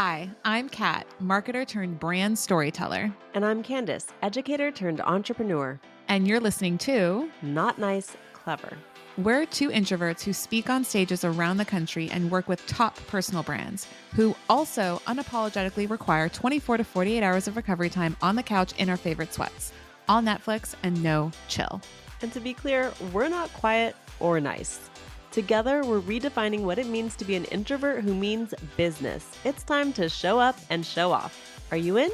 Hi, I'm Kat, marketer turned brand storyteller, And I'm Candice, educator turned entrepreneur. and you're listening to Not nice, clever. We're two introverts who speak on stages around the country and work with top personal brands who also unapologetically require 24 to 48 hours of recovery time on the couch in our favorite sweats, all Netflix and no chill. And to be clear, we're not quiet or nice. Together, we're redefining what it means to be an introvert who means business. It's time to show up and show off. Are you in?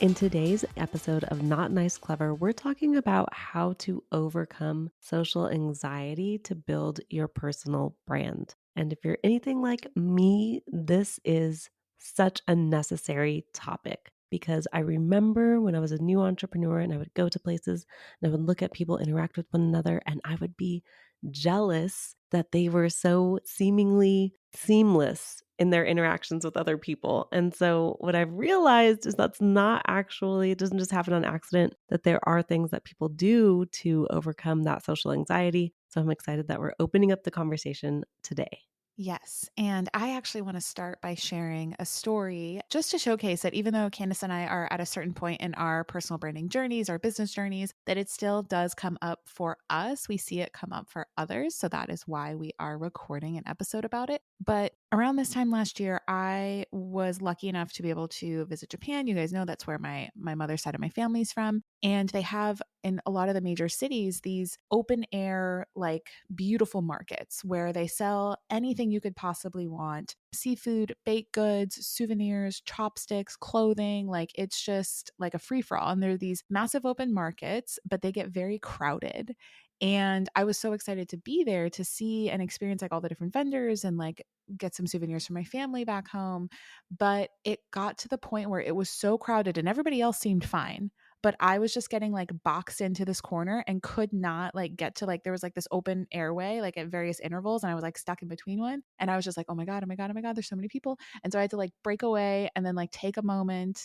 In today's episode of Not Nice Clever, we're talking about how to overcome social anxiety to build your personal brand. And if you're anything like me, this is such a necessary topic because I remember when I was a new entrepreneur and I would go to places and I would look at people interact with one another and I would be jealous that they were so seemingly seamless in their interactions with other people. And so what I've realized is that's not actually, it doesn't just happen on accident, that there are things that people do to overcome that social anxiety. So I'm excited that we're opening up the conversation today. Yes. And I actually want to start by sharing a story just to showcase that even though Candice and I are at a certain point in our personal branding journeys, our business journeys, that it still does come up for us. We see it come up for others. So that is why we are recording an episode about it. But around this time last year, I was lucky enough to be able to visit Japan. You guys know that's where my mother's side of my family's from. And they have in a lot of the major cities these open air, like beautiful markets where they sell anything you could possibly want: seafood, baked goods, souvenirs, chopsticks, clothing. Like it's just like a free for all. And they're these massive open markets, but they get very crowded. And I was so excited to be there to see and experience like all the different vendors and like get some souvenirs for my family back home. But it got to the point where it was so crowded and everybody else seemed fine, but I was just getting like boxed into this corner and could not like get to, like, there was like this open airway like at various intervals and I was like stuck in between one, and I was just like, oh my god, oh my god, oh my god, there's so many people. And so I had to like break away and then like take a moment,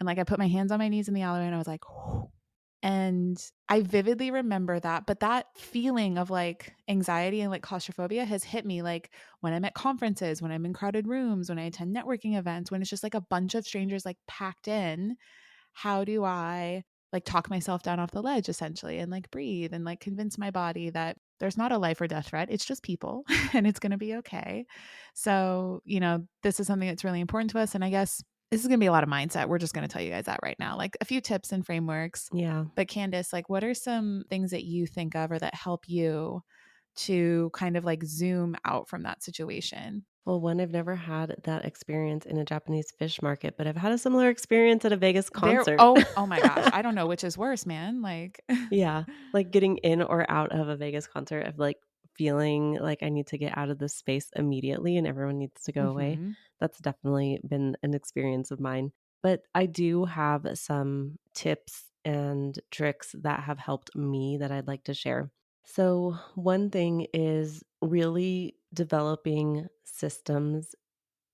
and like I put my hands on my knees in the alleyway and I was like, whew. And I vividly remember that, but that feeling of like anxiety and like claustrophobia has hit me like when I'm at conferences, when I'm in crowded rooms, when I attend networking events, when it's just like a bunch of strangers like packed in. How do I like talk myself down off the ledge essentially and like breathe and like convince my body that there's not a life or death threat. It's just people and it's going to be okay. So, this is something that's really important to us. And I guess this is going to be a lot of mindset. We're just going to tell you guys that right now, like a few tips and frameworks. Yeah. But Candice, like, what are some things that you think of or that help you to kind of like zoom out from that situation? Well, one, I've never had that experience in a Japanese fish market, but I've had a similar experience at a Vegas There, concert. oh my gosh, I don't know which is worse, man. Like, Yeah, like getting in or out of a Vegas concert of like feeling like I need to get out of this space immediately and everyone needs to go away. mhm. That's definitely been an experience of mine. But I do have some tips and tricks that have helped me that I'd like to share. So, one thing is really developing systems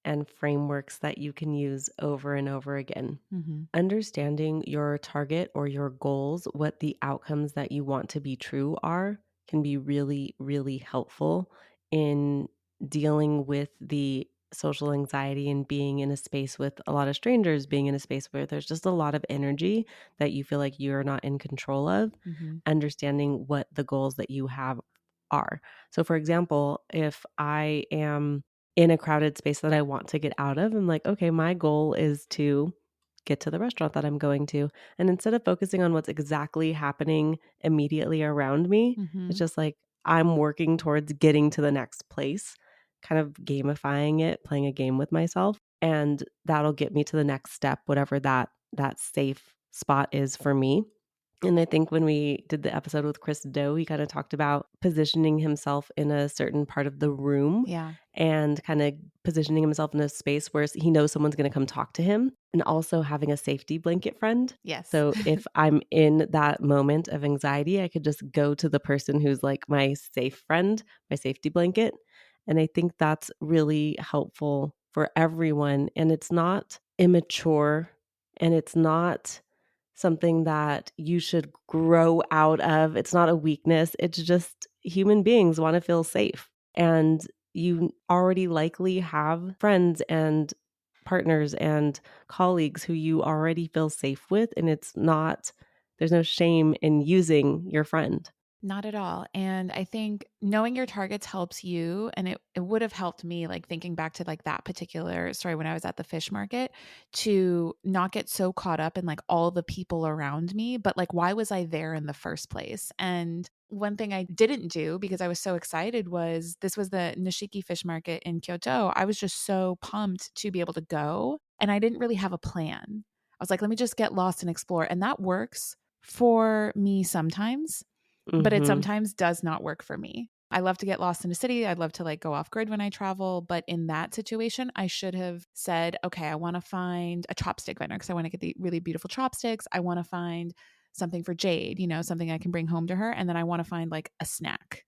and frameworks that you can use over and over again. Mhm. Understanding your target or your goals, what the outcomes that you want to be true are, can be really, really helpful in dealing with the social anxiety and being in a space with a lot of strangers, being in a space where there's just a lot of energy that you feel like you're not in control of, Mhm. understanding what the goals that you have are. So, for example, if I am in a crowded space that I want to get out of, I'm like, okay, my goal is to get to the restaurant that I'm going to. And instead of focusing on what's exactly happening immediately around me, it's Mhm. just like I'm working towards getting to the next place, kind of gamifying it, playing a game with myself, and that'll get me to the next step, whatever that safe spot is for me. And I think when we did the episode with Chris Doe, he kind of talked about positioning himself in a certain part of the room Yeah. and kind of positioning himself in a space where he knows someone's going to come talk to him, and also having a safety blanket friend. Yes. So if I'm in that moment of anxiety, I could just go to the person who's like my safe friend, my safety blanket. And I think that's really helpful for everyone. And it's not immature and it's not something that you should grow out of. It's not a weakness. It's just human beings want to feel safe. And you already likely have friends and partners and colleagues who you already feel safe with, and there's no shame in using your friend. Not at all. And I think knowing your targets helps you. And it would have helped me, like thinking back to like that particular story when I was at the fish market, to not get so caught up in like all the people around me, but like, why was I there in the first place? And one thing I didn't do because I was so excited was this was the Nishiki fish market in Kyoto. I was just so pumped to be able to go. And I didn't really have a plan. I was like, let me just get lost and explore. And that works for me sometimes, but it Mhm. sometimes does not work for me. I love to get lost in a city. I'd love to like go off grid when I travel. But in that situation, I should have said, okay, I want to find a chopstick vendor because I want to get the really beautiful chopsticks. I want to find something for Jade, something I can bring home to her. And then I want to find like a snack.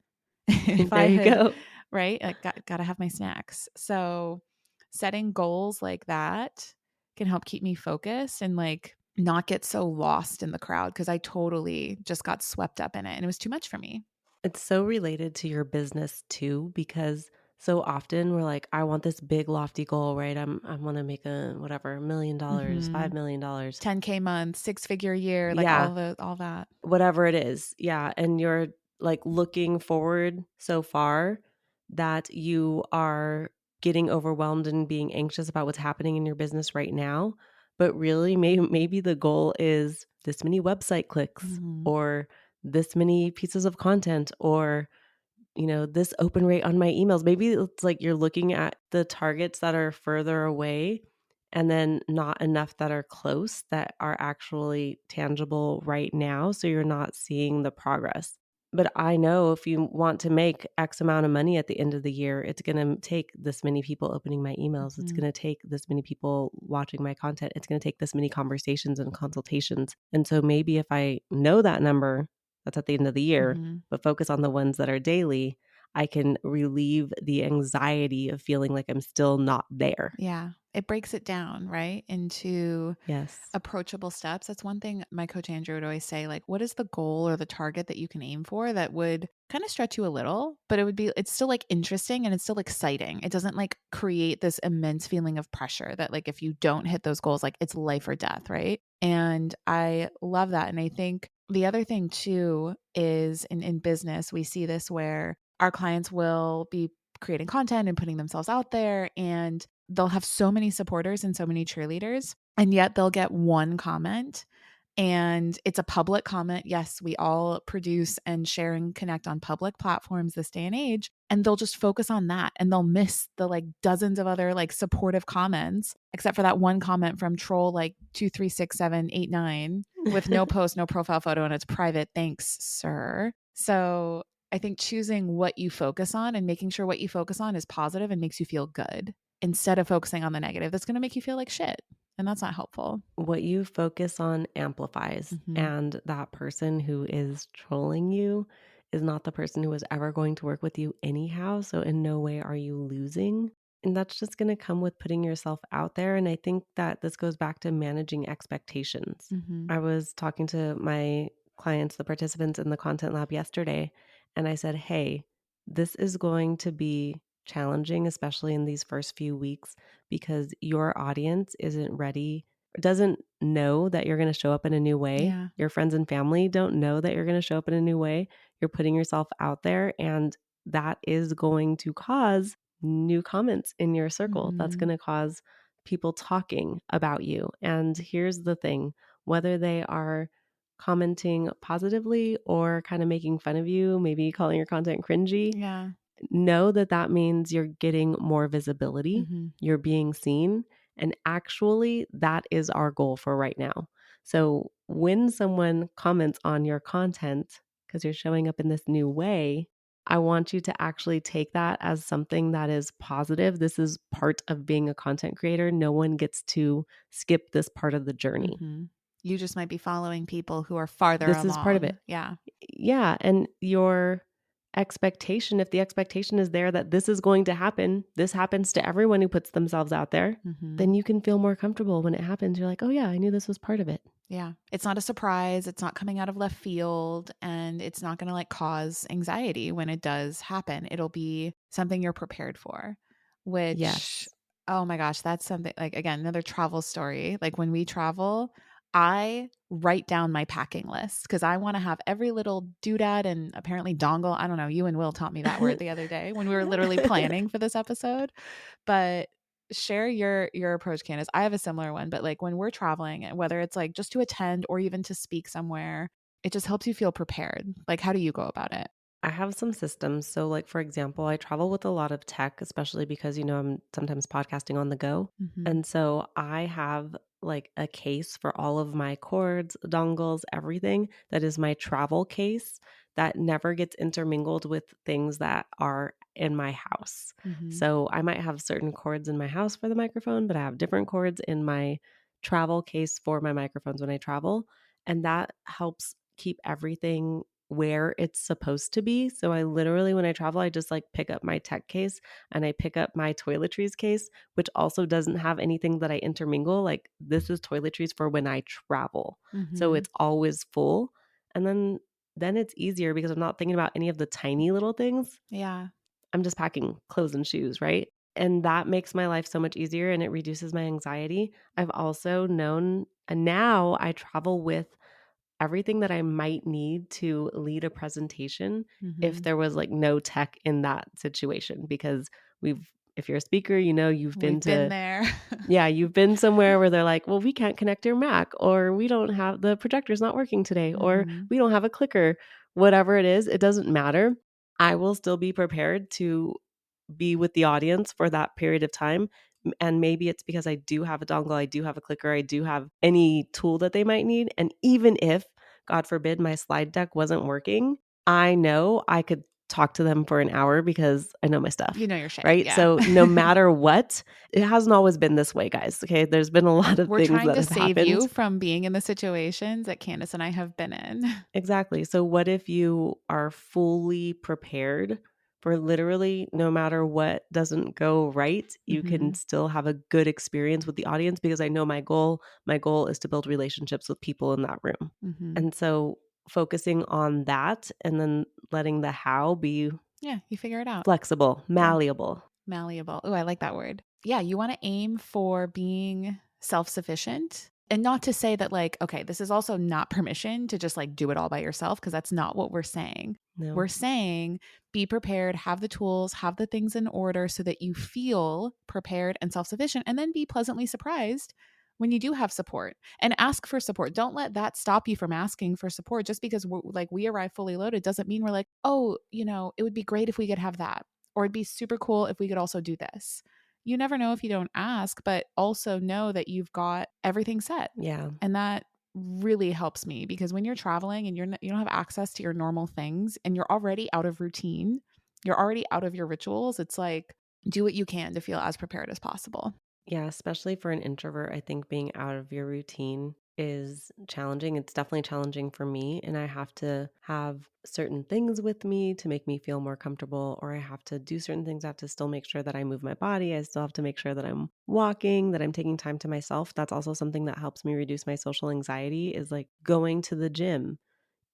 If I There you had, go. right, like got to have my snacks. So setting goals like that can help keep me focused and like not get so lost in the crowd because I totally just got swept up in it and it was too much for me. It's so related to your business too, because so often we're like, I want this big lofty goal, right? I want to make a whatever, $1 million, Mhm. $5 million. 10K month, six-figure year, like Yeah, all that. whatever it is. Yeah. And you're like looking forward so far that you are getting overwhelmed and being anxious about what's happening in your business right now. But really, maybe the goal is this many website clicks Mhm. or this many pieces of content or this open rate on my emails. Maybe it's like you're looking at the targets that are further away and then not enough that are close that are actually tangible right now. So you're not seeing the progress. But I know if you want to make X amount of money at the end of the year, it's going to take this many people opening my emails. It's Mhm. going to take this many people watching my content. It's going to take this many conversations and consultations. And so maybe if I know that number, that's at the end of the year, Mhm. but focus on the ones that are daily, I can relieve the anxiety of feeling like I'm still not there. Yeah. It breaks it down, right? Into Yes. approachable steps. That's one thing my coach Andrew would always say, like, what is the goal or the target that you can aim for that would kind of stretch you a little, but it's still like interesting and it's still exciting. It doesn't like create this immense feeling of pressure that like if you don't hit those goals, like it's life or death, right? And I love that. And I think the other thing too is in business, we see this where our clients will be creating content and putting themselves out there and they'll have so many supporters and so many cheerleaders and yet they'll get one comment and it's a public comment. Yes, we all produce and share and connect on public platforms this day and age. And they'll just focus on that and they'll miss the like dozens of other like supportive comments, except for that one comment from troll like 236789 with no post, no profile photo, and it's private. Thanks, sir. So I think choosing what you focus on and making sure what you focus on is positive and makes you feel good instead of focusing on the negative that's going to make you feel like shit. And that's not helpful. What you focus on amplifies, Mhm. and that person who is trolling you is not the person who is ever going to work with you anyhow, so in no way are you losing, and that's just gonna come with putting yourself out there, and I think that this goes back to managing expectations. Mhm. I was talking to my clients, the participants in the content lab yesterday, and I said, "Hey, this is going to be challenging, especially in these first few weeks, because your audience isn't ready doesn't know that you're gonna show up in a new way. Yeah. Your friends and family don't know that you're gonna show up in a new way. You're putting yourself out there, and that is going to cause new comments in your circle. That's Mhm. gonna cause people talking about you. And here's the thing, whether they are commenting positively or kind of making fun of you, maybe calling your content cringy, Yeah. know that that means you're getting more visibility, Mhm. you're being seen, and actually, that is our goal for right now. So, when someone comments on your content because you're showing up in this new way, I want you to actually take that as something that is positive. This is part of being a content creator. No one gets to skip this part of the journey. Mhm. You just might be following people who are farther This is part of along. it. Yeah. Yeah, and your expectation, if the expectation is there that this is going to happen, this happens to everyone who puts themselves out there, then Mhm. you can feel more comfortable when it happens. You're like, "Oh yeah, I knew this was part of it." Yeah. It's not a surprise, it's not coming out of left field, and it's not gonna, like, cause anxiety when it does happen. It'll be something you're prepared for, which Yes. Oh my gosh, that's something like, again, another travel story. Like when we travel, I write down my packing list because I want to have every little doodad and apparently dongle. I don't know. You and Will taught me that word the other day when we were literally planning for this episode. But share your approach, Candace. I have a similar one, but like when we're traveling, whether it's like just to attend or even to speak somewhere, it just helps you feel prepared. Like, how do you go about it? I have some systems. So, like, for example, I travel with a lot of tech, especially because, I'm sometimes podcasting on the go. Hmm. And so I have like a case for all of my cords, dongles, everything that is my travel case that never gets intermingled with things that are in my house. Hmm. So I might have certain cords in my house for the microphone, but I have different cords in my travel case for my microphones when I travel. And that helps keep everything where it's supposed to be. So I literally, when I travel, I just like pick up my tech case and I pick up my toiletries case, which also doesn't have anything that I intermingle. Like this is toiletries for when I travel. So Hmm. it's always full. And then it's easier because I'm not thinking about any of the tiny little things. Yeah. I'm just packing clothes and shoes, right? And that makes my life so much easier and it reduces my anxiety. I've also known, and now I travel with everything that I might need to lead a presentation if Hmm. there was like no tech in that situation because if you're a speaker, you've been We've been to there. yeah, you've been somewhere where they're like, "Well, we can't connect your Mac," or "We don't have the projector's not working today," or Hmm. "We don't have a clicker." Whatever it is, it doesn't matter. I will still be prepared to be with the audience for that period of time. And maybe it's because I do have a dongle, I do have a clicker, I do have any tool that they might need. And even if, God forbid, my slide deck wasn't working, I know I could talk to them for an hour because I know my You stuff, know your shit. right? Yeah. So no matter what, it hasn't always been this way, guys. Okay. There's been a lot of We're things trying that to have save happened. you from being in the situations that Candace and I have been in. Exactly. So, what if you are fully prepared for literally no matter what doesn't go right, you can Hmm. still have a good experience with the audience because I know my goal is to build relationships with people in that room. Hmm. And so, focusing on that and then letting the how be Yeah, you figure it out. flexible, Yeah. malleable. Malleable. Oh, I like that word. Yeah, you want to aim for being self sufficient. And not to say that, like, okay, this is also not permission to just like do it all by yourself, because that's not what we're saying. No. We're saying be prepared, have the tools, have the things in order so that you feel prepared and self sufficient, and then be pleasantly surprised when you do have support and ask for support. Don't let that stop you from asking for support. Just because we arrive fully loaded doesn't mean we're like, oh, it would be great if we could have that, or it'd be super cool if we could also do this. You never know if you don't ask, but also know that you've got everything set. Yeah. And that really helps me, because when you're traveling and you don't have access to your normal things and you're already out of routine, you're already out of your rituals, it's like do what you can to feel as prepared as possible. Yeah, especially for an introvert, I think being out of your routine is challenging. It's definitely challenging for me. And I have to have certain things with me to make me feel more comfortable, or I have to do certain things. I have to still make sure that I move my body. I still have to make sure that I'm walking, that I'm taking time to myself. That's also something that helps me reduce my social anxiety is like going to the gym,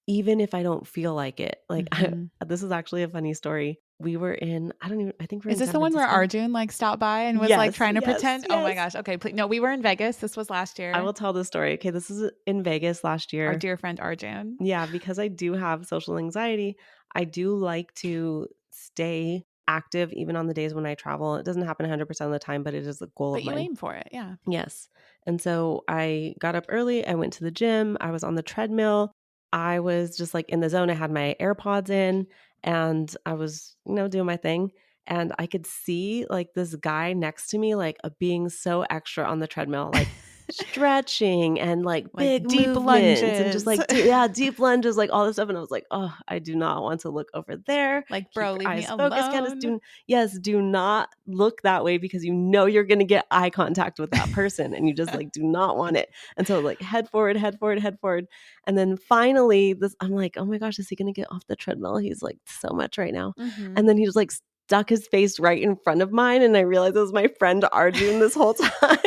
even if I don't feel like it. Like, Hmm. this is actually a funny story. We were in, I think we're Is in this San the one where Francisco. Arjun like stopped by and was like Yes, trying to yes, pretend? Oh my yes. gosh. Okay, please. No, we were in Vegas. This was last I year. will tell the story. Okay, this is in Vegas last Our year. dear friend Arjun. Yeah, because I do have social anxiety, I do like to stay active even on the days when I travel. It doesn't happen 100% of the time, but it is a goal of But you mine. aim for it. Yeah. Yes. And so I got up early. I went to the gym. I was on the treadmill. I was just like in the zone. I had my AirPods in and I was, doing my thing. And I could see like this guy next to me, like being so extra on the treadmill, like stretching and like Like big deep movements and just lunges. like, yeah, deep lunges, like all this stuff. And I was like, oh, I do not want to look over there. Like, Keep bro, your leave me eyes focused, Candace. alone. Yes, do not look that way because you're going to get eye contact with that person and you just like do not want it. And so like head forward, head forward, head forward. And then finally I'm like, oh my gosh, is he going to get off the treadmill? He's like so much right now. Hmm. And then he just like stuck his face right in front of mine. And I realized it was my friend Arjun this whole time.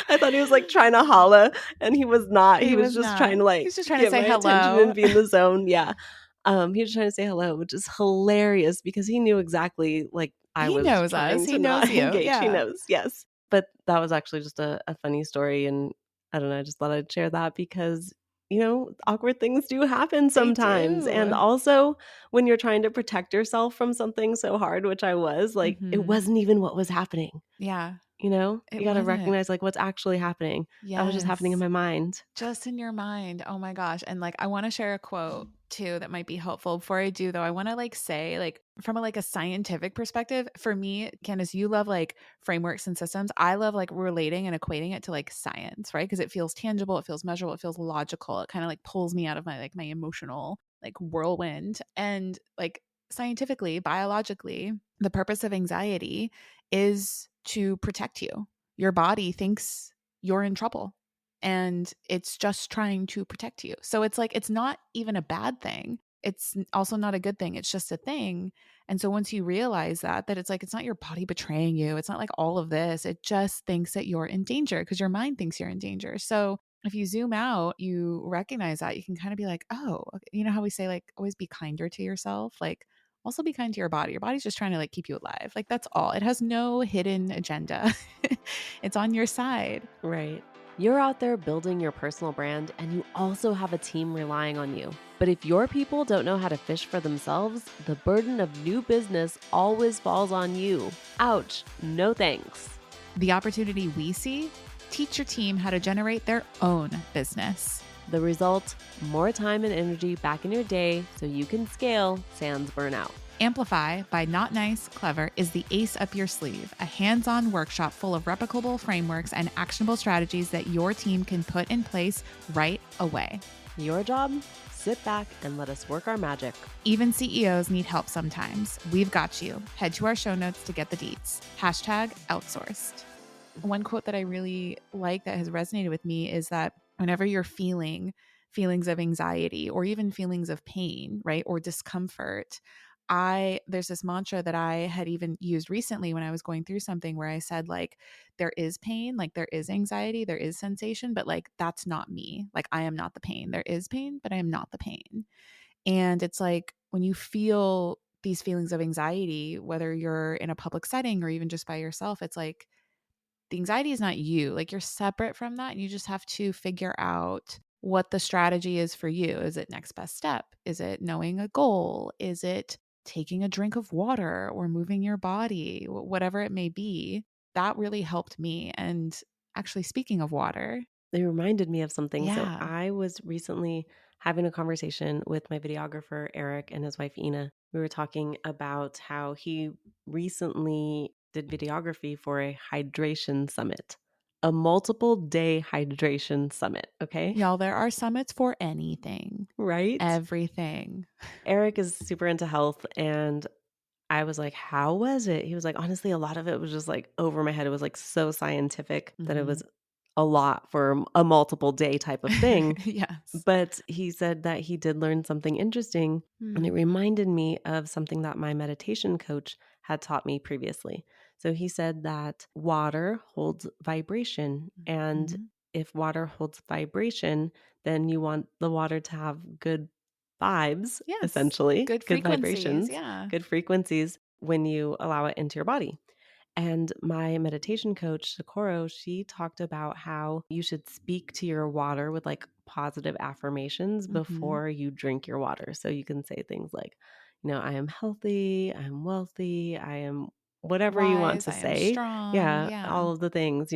I thought he was like trying to holla and he was not. He He was was just trying not. to like He's just trying to get say my attention and hello. be in the zone. Yeah. He was trying to say hello, which is hilarious because he knew exactly like I He was knows us. trying He to knows not you. engage. He Yeah. knows, yes. But that was actually just a funny story, and I don't know, I just thought I'd share that because, awkward things do happen They sometimes, and do. also when you're trying to protect yourself from something so hard, which I was, like, it Mhm. wasn't even what was happening, Yeah. you know? It You gotta wasn't. recognize, like, what's actually happening. That was just happening in Yes. my mind. Just in your mind. Oh my gosh. And like I want to share a quote too that might be helpful. Before I do though, I want to like say like from a scientific perspective, for me, Candace, you love like frameworks and systems. I love like relating and equating it to like science, right? Because it feels tangible, it feels measurable, it feels logical. It kind of like pulls me out of my emotional like whirlwind. And like scientifically, biologically, the purpose of anxiety is to protect you. Your body thinks you're in trouble and it's just trying to protect you. So it's like it's not even a bad thing. It's also not a good thing. It's just a thing. And so once you realize that it's like it's not your body betraying you. It's not like all of this. It just thinks that you're in danger because your mind thinks you're in danger. So if you zoom out, you recognize that you can kind of be like, oh, okay. You know how we say like always be kinder to yourself? Like also be kind to your body. Your body's just trying to like keep you alive. Like that's all. It has no hidden agenda. It's on your side. Right. You're out there building your personal brand and you also have a team relying on you. But if your people don't know how to fish for themselves, the burden of new business always falls on you. Ouch, no thanks. The opportunity we see, teach your team how to generate their own business. The result, more time and energy back in your day so you can scale sans burnout. Amplify by Not Nice Clever is the ace up your sleeve, a hands-on workshop full of replicable frameworks and actionable strategies that your team can put in place right away. Your job? Sit back and let us work our magic. Even CEOs need help sometimes. We've got you. Head to our show notes to get the deets. #outsourced. One quote that I really like that has resonated with me is that whenever you're feeling feelings of anxiety or even feelings of pain, right, or discomfort, there's this mantra that I had even used recently when I was going through something where I said like there is pain, like there is anxiety, there is sensation, but like that's not me. Like I am not the pain. There is pain, but I am not the pain. And it's like when you feel these feelings of anxiety, whether you're in a public setting or even just by yourself, it's like the anxiety is not you. Like you're separate from that. And you just have to figure out what the strategy is for you. Is it next best step? Is it knowing a goal? Is it taking a drink of water or moving your body? Whatever it may be. That really helped me. And actually, speaking of water, They reminded me of something. So yeah, I was recently having a conversation with my videographer, Eric, and his wife, Ina. We were talking about how he recently did videography for a hydration summit, a multiple day hydration summit. Okay. y'all, there are summits for anything, Right. everything. Eric is super into health, and I was like, "How was it?" He was like, "Honestly, a lot of it was just, like, over my head." It was, like, so scientific that it Hmm. was a lot for a multiple day type of thing, Yes. but he said that he did learn something interesting, and it Hmm. reminded me of something that my meditation coach had taught me previously. So he said that water holds vibration, and Hmm. if water holds vibration, then you want the water to have good vibes, Yes. essentially, Good good frequencies. vibrations, Yeah. good frequencies when you allow it into your body. And my meditation coach, Socorro, she talked about how you should speak to your water with like positive affirmations Hmm. before you drink your water. So you can say things like, I am healthy, I am wealthy, I am whatever you want Wise. to I am say. strong. Yeah, Yeah. all of the things.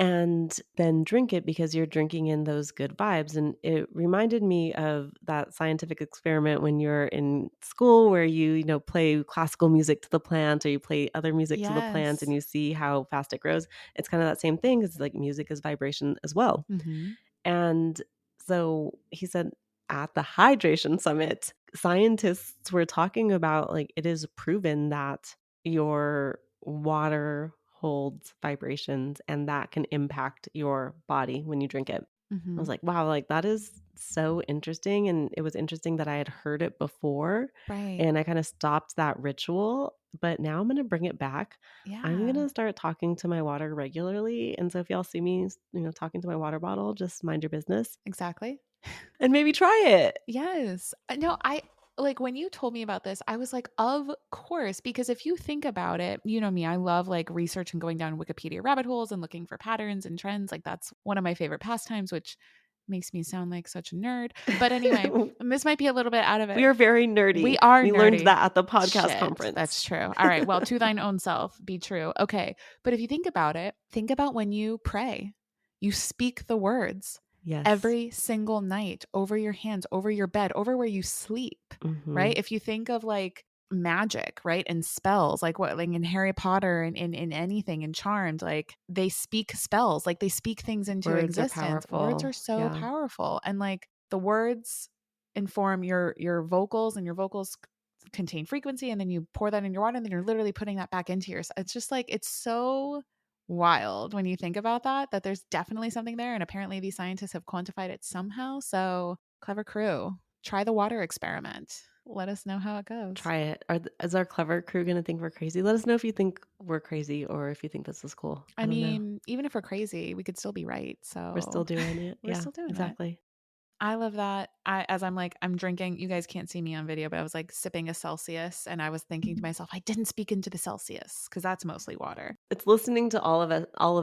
And then drink it because you're drinking in those good vibes. And it reminded me of that scientific experiment when you're in school where you play classical music to the plant or you play other music to the plant and Yes. you see how fast it grows. It's kind of that same thing. It's like music is vibration as well. Hmm. And so he said at the hydration summit, scientists were talking about like it is proven that your water holds vibrations and that can impact your body when you drink it. I was Hmm. like, wow, like that is so interesting. And it was interesting that I had heard it before Right. and I kind of stopped that ritual. But now I'm going to bring it back. I'm Yeah. gonna start talking to my water regularly, and so if y'all see me, talking to my water bottle, just mind your business Exactly. and maybe try it. Yes. No, I like when you told me about this, I was like, of course, because if you think about it, you know me, I love like research and going down Wikipedia rabbit holes and looking for patterns and trends. Like that's one of my favorite pastimes, which makes me sound like such a nerd. But anyway, and this might be a little bit out of We it. are very We nerdy. are We learned nerdy. that at the podcast Shit, conference. that's true. All right. Well, to thine own self be true. Okay. But if you think about it, think about when you pray, you speak the words Yes. every single night over your hands, over your bed, over where you sleep, right? Mhm. If you think of like magic, right? And spells, like what, like in Harry Potter and in anything in Charmed, like they speak spells, like they speak things into Words are existence. Words are powerful. so Yeah. powerful. And like the words inform your vocals, and your vocals contain frequency, and then you pour that in your water, and then you're literally putting that back into your, it's just like it's so wild when you think about that there's definitely something there, and apparently these scientists have quantified it somehow. So clever crew, try the water experiment, let us know how it goes. Try it. Is our clever crew gonna think we're crazy? Let us know if you think we're crazy or if you think this is cool. I I don't know. mean, even if we're crazy, we could still be right, We're still so doing it. we're Yeah, still doing it. exactly. I love that. As I'm like, I'm drinking, you guys can't see me on video, but I was like sipping a Celsius, and I was thinking to myself, I didn't speak into the Celsius because that's mostly water. It's listening to all of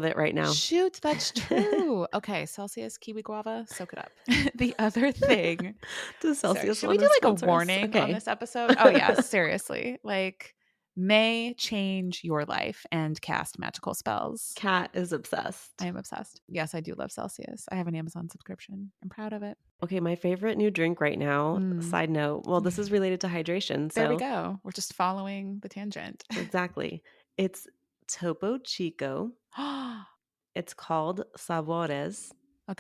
it right now. Shoot, that's true. Okay, Celsius, kiwi guava, soak it up. The other thing, Does sorry, Celsius should we want do to like a sponsor us? warning on Okay. this episode? Oh, yeah, seriously. Like, may change your life and cast magical spells. Kat is I obsessed. am obsessed. Yes, I do love Celsius. I have an Amazon subscription. I'm proud of it. Okay, my favorite new drink right now, Mm. side note, well, this is related to hydration. There we So, go. We're just following the tangent. exactly. It's Topo Chico. It's called Sabores,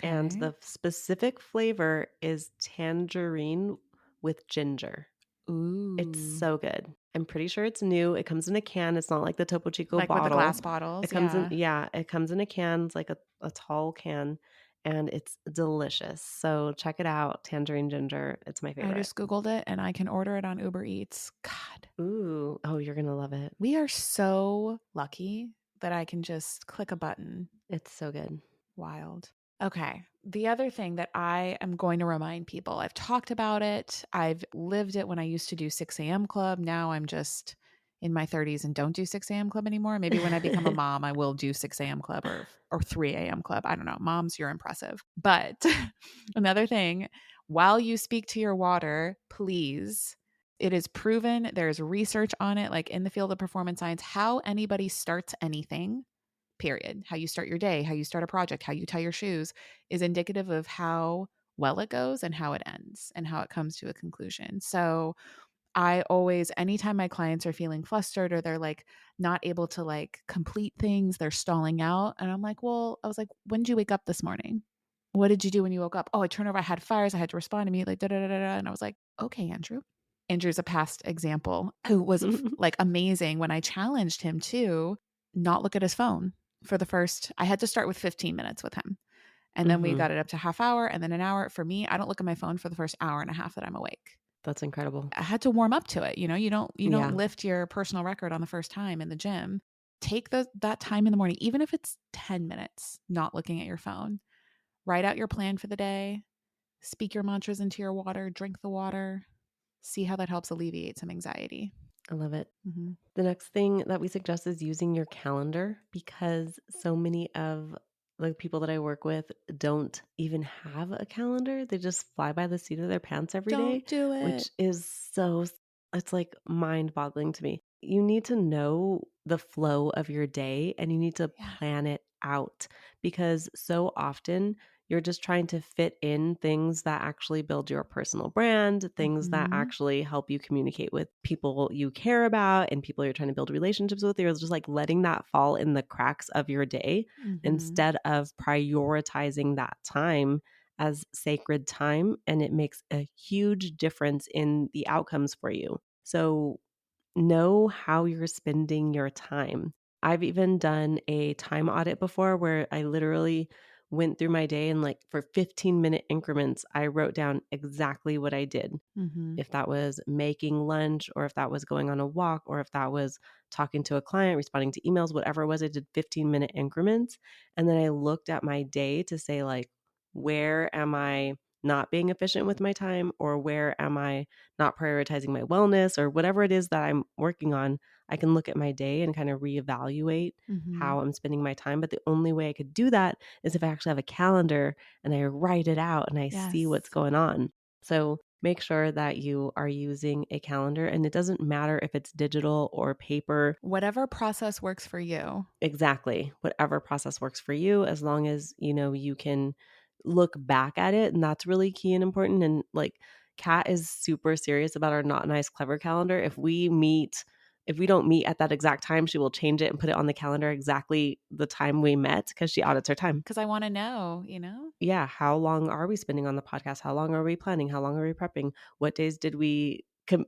and Okay. the specific flavor is tangerine with ginger. It's Ooh. so good. I'm pretty sure it's new. It comes in a can. It's not like the Topo Chico Like with the glass bottle. It bottles. comes in, Yeah. yeah, it comes in a can. It's like a tall can, and it's delicious. So check it out. Tangerine ginger. It's my I favorite. just Googled it and I can order it on Uber Eats. God, Ooh. Oh, you're gonna love it. we are so lucky that I can just click a button. It's so good. Wild. Okay. The other thing that I am going to remind people, I've talked about it. I've lived it when I used to do 6 a.m. club. Now I'm just in my 30s and don't do 6 a.m. club anymore. Maybe when I become a mom, I will do 6 a.m. club or 3 a.m. club. I don't know. Moms, you're impressive. But another thing, while you speak to your water, please, it is proven, there's research on it, like in the field of performance science, how anybody starts anything, period. How you start your day, how you start a project, how you tie your shoes is indicative of how well it goes and how it ends and how it comes to a conclusion. So I always, anytime my clients are feeling flustered or they're like not able to like complete things, they're stalling out. And I'm like, well, I was like, when did you wake up this morning? What did you do when you woke up? Oh, I turned over, I had fires, I had to respond immediately. Da, da, da, da, da. And I was like, okay, Andrew. Andrew's a past example who was like amazing when I challenged him to not look at his phone for the first, I had to start with 15 minutes with him. And then we Mhm. got it up to half hour and then an hour. For me, I don't look at my phone for the first hour and a half that I'm awake. That's incredible. I had to warm up to it. You know, you don't Yeah. lift your personal record on the first time in the gym. Take that time in the morning, even if it's 10 minutes, not looking at your phone. Write out your plan for the day. Speak your mantras into your water, drink the water. See how that helps alleviate some anxiety. I love it. Mm-hmm. The next thing that we suggest is using your calendar because so many of the people that I work with don't even have a calendar. They just fly by the seat of their pants every day, Don't do it. which is it's like mind boggling to me. You need to know the flow of your day and you need to Yeah. plan it out because so often you're just trying to fit in things that actually build your personal brand, things that Mm-hmm. actually help you communicate with people you care about and people you're trying to build relationships with. You're just like letting that fall in the cracks of your day Mm-hmm. instead of prioritizing that time as sacred time. And it makes a huge difference in the outcomes for you. So know how you're spending your time. I've even done a time audit before where I literally went through my day and like for 15-minute increments, I wrote down exactly what I did. Mm-hmm. If that was making lunch or if that was going on a walk or if that was talking to a client, responding to emails, whatever it was, I did 15-minute increments. And then I looked at my day to say like, where am I not being efficient with my time, or where am I not prioritizing my wellness, or whatever it is that I'm working on, I can look at my day and kind of reevaluate Mhm. how I'm spending my time. But the only way I could do that is if I actually have a calendar and I write it out and I see what's Yes. going on. So make sure that you are using a calendar, and it doesn't matter if it's digital or paper. Whatever process works for you. Exactly. Whatever process works for you, as long as, you can look back at it, and that's really key and important. And like, Kat is super serious about our not nice clever calendar. If we don't meet at that exact time, she will change it and put it on the calendar exactly the time we met, because she audits her time. 'Cause I wanna know? Yeah, how long are we spending on the podcast? How long are we planning? How long are we prepping? What days did we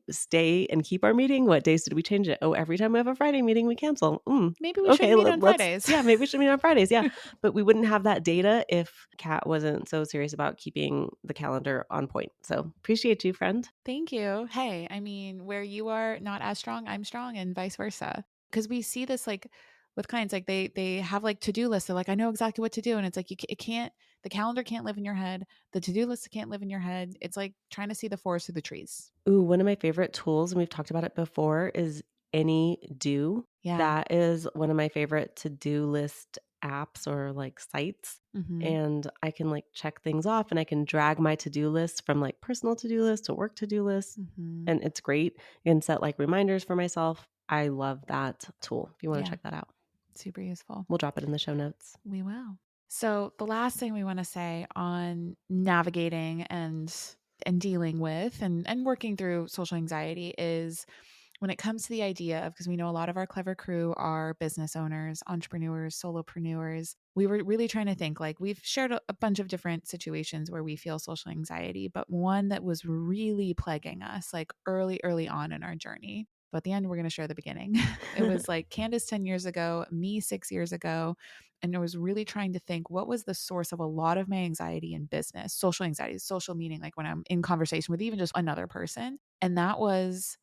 stay and keep our meeting? What days did we change it? Oh, every time we have a Friday meeting, we cancel. Maybe we should Okay, meet on let's, Fridays. yeah, maybe we should meet on Fridays. Yeah. But we wouldn't have that data if Kat wasn't so serious about keeping the calendar on point. So appreciate you, friend. Thank you. Hey, I mean, where you are not as strong, I'm strong and vice versa. Because we see this like with clients, like they have like to-do lists. They're like, I know exactly what to do. And it's like it can't, the calendar can't live in your head. The to-do list can't live in your head. It's like trying to see the forest through the trees. Ooh, one of my favorite tools, and we've talked about it before, is Any Do. Yeah. That is one of my favorite to-do list apps or like sites. Mm-hmm. And I can like check things off, and I can drag my to-do list from like personal to-do list to work to-do list. Mm-hmm. And it's great. And set like reminders for myself. I love that tool. If you want to Yeah. check that out, Super useful. we'll drop it in the show notes. We will. So the last thing we want to say on navigating and dealing with and working through social anxiety is when it comes to the idea of, because we know a lot of our clever crew are business owners, entrepreneurs, solopreneurs. We were really trying to think, like, we've shared a bunch of different situations where we feel social anxiety, but one that was really plaguing us like early on in our journey. But at the end, we're going to share the beginning. It was like Candace 10 years ago, me 6 years ago. And I was really trying to think, what was the source of a lot of my anxiety in business, social anxiety, social meaning, like when I'm in conversation with even just another person. And that was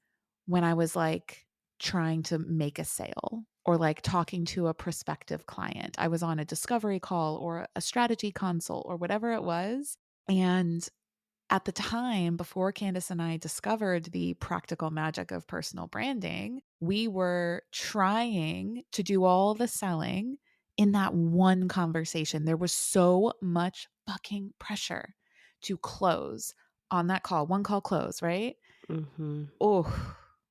when I was like trying to make a sale or like talking to a prospective client. I was on a discovery call or a strategy consult or whatever it was. And at the time, before Candace and I discovered the practical magic of personal branding, we were trying to do all the selling in that one conversation. There was so much fucking pressure to close on that call, one call close, right? Hmm. Oh,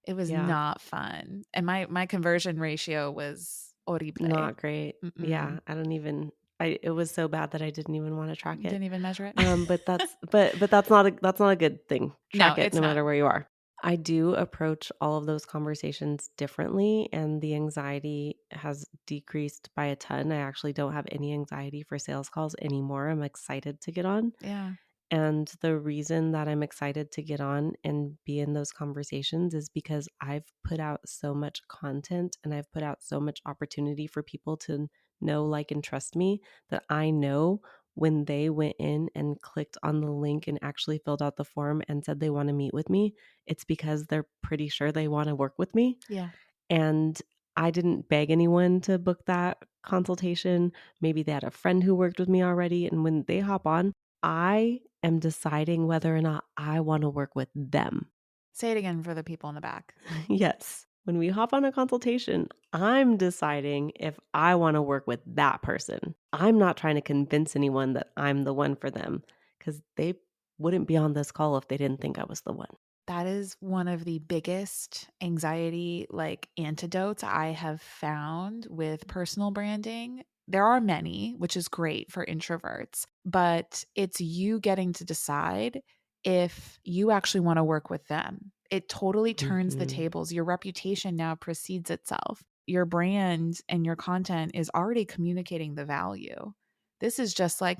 it was Yeah. not fun. And my conversion ratio was horrible. Not great. Mm-mm. Yeah, I don't even it was so bad that I didn't even wanna track it. Didn't even measure it. But that's not a good thing. No, Track it it's no not. matter where you are. I do approach all of those conversations differently, and the anxiety has decreased by a ton. I actually don't have any anxiety for sales calls anymore. I'm excited to get on. Yeah. And the reason that I'm excited to get on and be in those conversations is because I've put out so much content, and I've put out so much opportunity for people to know, like, and trust me, that I know when they went in and clicked on the link and actually filled out the form and said they want to meet with me, it's because they're pretty sure they want to work with me. Yeah. And I didn't beg anyone to book that consultation. Maybe they had a friend who worked with me already. And when they hop on, I am deciding whether or not I want to work with them. Say it again for the people in the back. Yes. When we hop on a consultation, I'm deciding if I want to work with that person. I'm not trying to convince anyone that I'm the one for them, because they wouldn't be on this call if they didn't think I was the one. That is one of the biggest anxiety like antidotes I have found with personal branding. There are many, which is great for introverts, but it's you getting to decide if you actually want to work with them. It totally turns the Hmm. tables. Your reputation now precedes itself. Your brand and your content is already communicating the value. This is just like,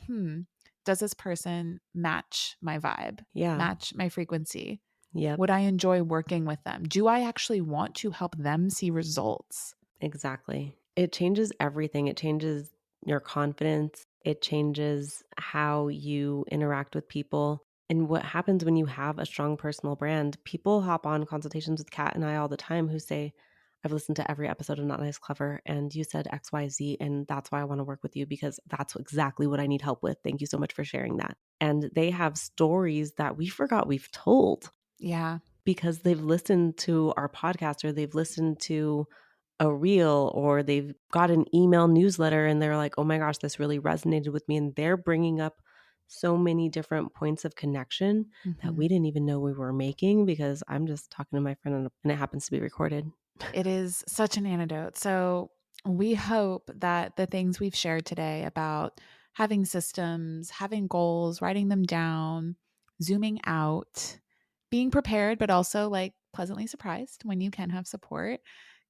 does this person match my vibe, Yeah. match my frequency? Yep. Would I enjoy working with them? Do I actually want to help them see results? Exactly. It changes everything. It changes your confidence. It changes how you interact with people. And what happens when you have a strong personal brand, people hop on consultations with Kat and I all the time who say, I've listened to every episode of Not Nice Clever, and you said XYZ, and that's why I want to work with you because that's exactly what I need help with. Thank you so much for sharing that. And they have stories that we forgot we've told Yeah. because they've listened to our podcast or they've listened to a reel or they've got an email newsletter and they're like, oh my gosh, this really resonated with me. And they're bringing up so many different points of connection that Mhm. we didn't even know we were making because I'm just talking to my friend and it happens to be recorded. It is such an antidote. So we hope that the things we've shared today about having systems, having goals, writing them down, zooming out, being prepared, but also like pleasantly surprised when you can have support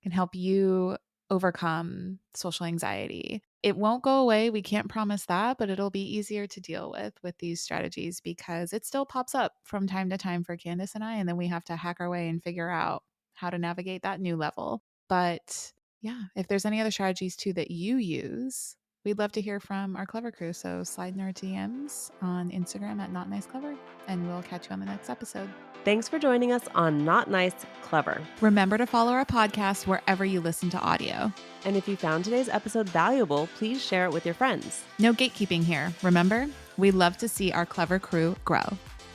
can help you overcome social anxiety. It won't go away. We can't promise that, but it'll be easier to deal with these strategies because it still pops up from time to time for Candice and I. And then we have to hack our way and figure out how to navigate that new level. But yeah, if there's any other strategies too that you use, we'd love to hear from our Clever crew. So slide in our DMs on Instagram at Not Nice Clever, and we'll catch you on the next episode. Thanks for joining us on Not Nice Clever. Remember to follow our podcast wherever you listen to audio. And if you found today's episode valuable, please share it with your friends. No gatekeeping here. Remember, we love to see our Clever crew grow.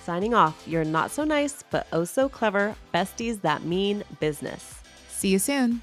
Signing off, you're not so nice, but oh so clever besties that mean business. See you soon.